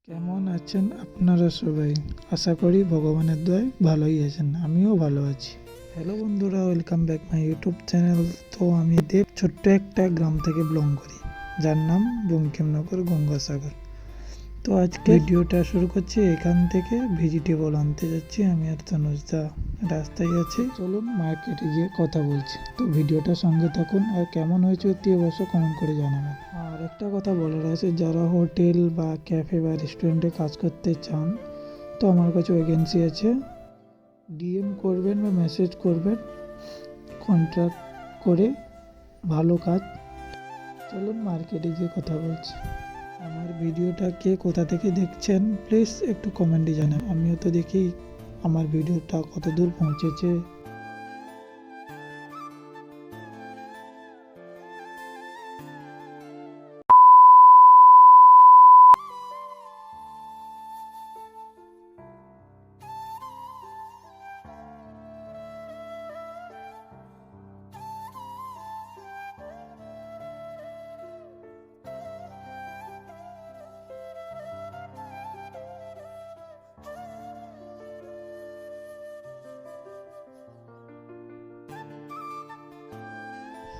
কেমন আছেন আপনারা সবাই? আশা করি ভগবানের দয়ায় ভালোই আছেন, আমিও ভালো আছি। হ্যালো বন্ধুরা, welcome back my YouTube channel. তো আমি দেব ছোট্ট একটা গ্রাম থেকে বিলং করি, যার নাম বঙ্কিমনগর গঙ্গাসাগর। তো আজকে ভিডিওটা শুরু করছি এখান থেকে। ভেজিটেবল আনতে যাচ্ছি আমি আর তনুজদা, রাস্তায় আছি। চলুন মার্কেটে গিয়ে কথা বলছি। তো ভিডিওটা সঙ্গে থাকুন, আর কেমন হয়েছে অতি অবশ্য কমেন্ট করে জানাবেন। আর একটা কথা বলার আছে, যারা হোটেল বা ক্যাফে বা রেস্টুরেন্টে কাজ করতে চান, তো আমার কাছে ভ্যাকেন্সি আছে। ডিএম করবেন বা মেসেজ করবেন, কন্ট্রাক্ট করে ভালো কাজ। চলুন মার্কেটে গিয়ে কথা বলছি। আমার ভিডিওটা কে কোথা থেকে দেখছেন প্লিজ একটু কমেন্টে জানান, আমিও তো দেখি আমার ভিডিওটা কত দূর পৌঁছেছে।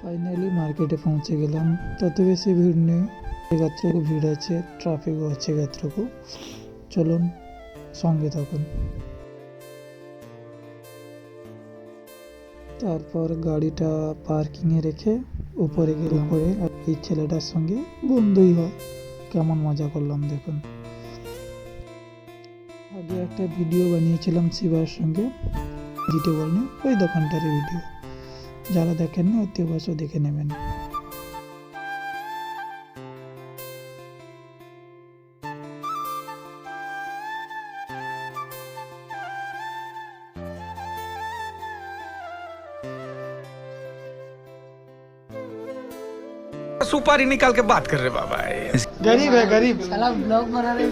ফাইনালি মার্কেটে পৌঁছে গেলাম। তত বেশি ভিড় নেই, এগাত্রকু ভিড় আছে, ট্রাফিকও আছে এগাত্রকু। চলুন সঙ্গে থাকুন। তারপর গাড়িটা পার্কিংয়ে রেখে উপরে গেলাম। উপরে এই ছেলেটার সঙ্গে বন্ধুই হয়, কেমন মজা করলাম দেখুন। আগে একটা ভিডিও বানিয়েছিলাম শিবার সঙ্গে ভেজিটেবল নিয়ে, ওই দোকানটার ভিডিও। যারা দেখেননি অতি অবশ্য দেখে নেবেন। सुपारी निकाल के बात कर रहे बाबा। गरीब है गरीब। साला ब्लॉग बना रहे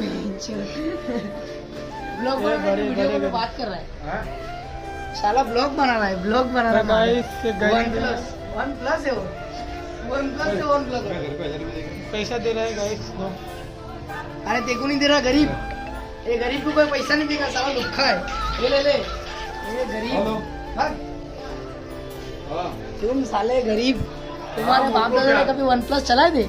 ब्लॉग बना रहे वीडियो कॉल पे बात कर रहा है। साला ब्लॉग बना रहा है, ब्लॉग बना रहा है। वन प्लस है वो, वन प्लस है, वन प्लस पैसा दे रहा है गाइस। अरे देखो नहीं दे रहा गरीब, ये गरीब को कोई पैसा नहीं देगा, साला लुक्खा है। ये ले ले, ये गरीब भाग। तुम साले गरीब, तुम्हारे बाप दादा ने कभी वन प्लस चलाए थे?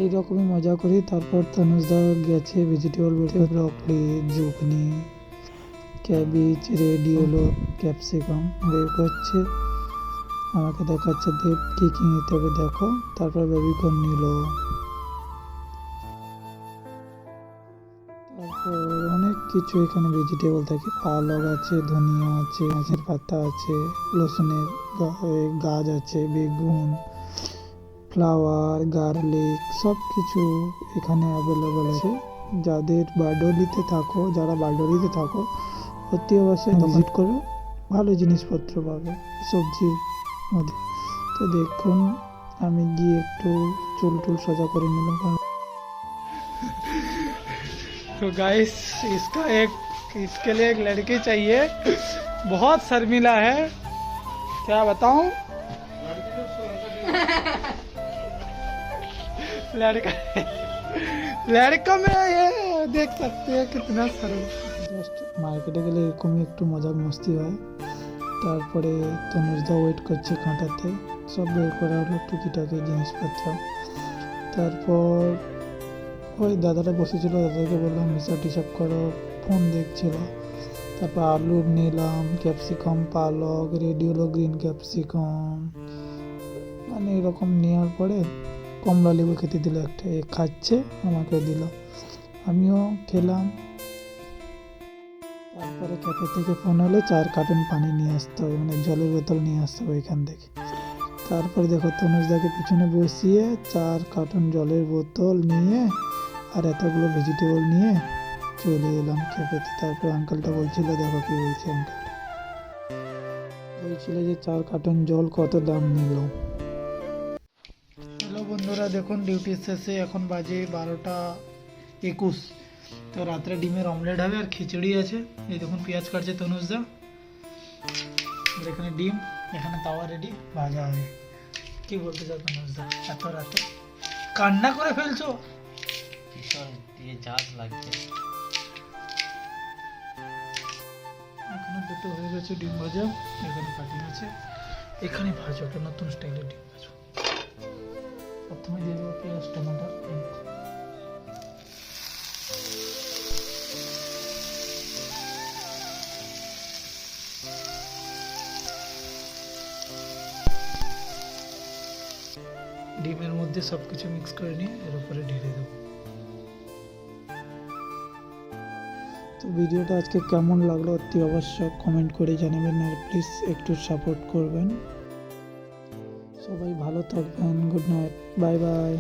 এইরকমই মজা করি। তারপর তনুজদা গেছে ভেজিটেবল বেড়ে, ব্রকলি, জুকনি, ক্যাবেজ রেডি হলো, ক্যাপসিকাম বের করছে, আমাকে দেখাচ্ছে দেব কী কী নিতে হবে দেখো। তারপর বেবিকর্ন নিল, তারপর অনেক কিছু এখানে ভেজিটেবল থাকে। পালক আছে, ধনিয়া আছে, গাছের পাতা আছে, রসুনের গাছ আছে, বেগুন, ফ্লাওয়ার, গার্লিক, সব কিছু এখানে অ্যাভেলেবল আছে। যারা বারডোলিতে থাকো অতি অবশ্যই ভিজিট করো, ভালো জিনিসপত্র পাবে সবজির মধ্যে। তো দেখুন আমি গিয়ে একটু চুল টুল সোজা করে নিলাম। तो गाइस इसके लिए एक लड़की चाहिए, बहुत शर्मिला है, क्या बताऊं। लड़का में ये देख सकते हैं कितना शर्म। জাস্ট মার্কেটে গেলে এরকমই একটু মজা মস্তি হয়। তারপরে তনুজদা ওয়েট করছে কাঁটাতে, সব বের করা হলো টুকিটাকি জিনিসপত্র। তারপর ওই দাদাটা বসেছিল, দাদাকে বললাম হিসাব টিসাব করো, ফোন দেখছিল। তারপর আলু নিলাম, ক্যাপসিকাম, পালক রেডি হলো, গ্রিন ক্যাপসিকাম, মানে এরকম নেওয়ার পরে কমলা লেবু খেতে দিল একটা, এ খাচ্ছে আমাকে দিল, আমিও খেলাম। তারপরে ক্যাফে থেকে ফোন হলো 4 কার্টন পানি নিয়ে আসতে হবে, মানে জলের বোতল নিয়ে আসতে হবে এখান থেকে। তারপরে দেখো তনুজদাকে পিছনে বসিয়ে 4 কার্টন জলের বোতল নিয়ে আর এতগুলো ভেজিটেবল নিয়ে চলে এলাম ক্যাফেতে। তারপর আঙ্কেলটা বলছিল, দেখো কি বলছে আঙ্কেল, বলছিল যে 4 কার্টন জল কত দাম নিল। হ্যালো বন্ধুরা, দেখুন ডিউটি শেষে এখন বাজে 12:21। তো রাত্রে ডিমের অমলেট হবে আর খিচুড়ি আছে। এই দেখুন পেঁয়াজ কাটছে তনুজদা, আর এখানে ডিম, এখানে তাওয়া রেডি, ভাজা হবে। কি বলতে চাও তনুজদা এত রাতে? কান্না করে ফেলছো? ভীষণ দিয়ে ঝাঁজ লাগছে। এখানে দুটো হয়ে গেছে ডিম ভাজা, এখানে কাটিং আছে, এখানে ভাজো, একটা নতুন স্টাইলের ডিম ভাজো। প্রথমে দিয়ে দেবো পেঁয়াজ টমাটার। ডিমের মধ্যে সবকিছু মিক্স করে নিয়ে এর উপরে ঢেলে দেবো। তো ভিডিওটা আজকে কেমন লাগলো অতি অবশ্য কমেন্ট করে জানাবেন, আর প্লিজ একটু সাপোর্ট করবেন। সবাই ভালো থাকবেন, গুড নাইট, বাই বাই।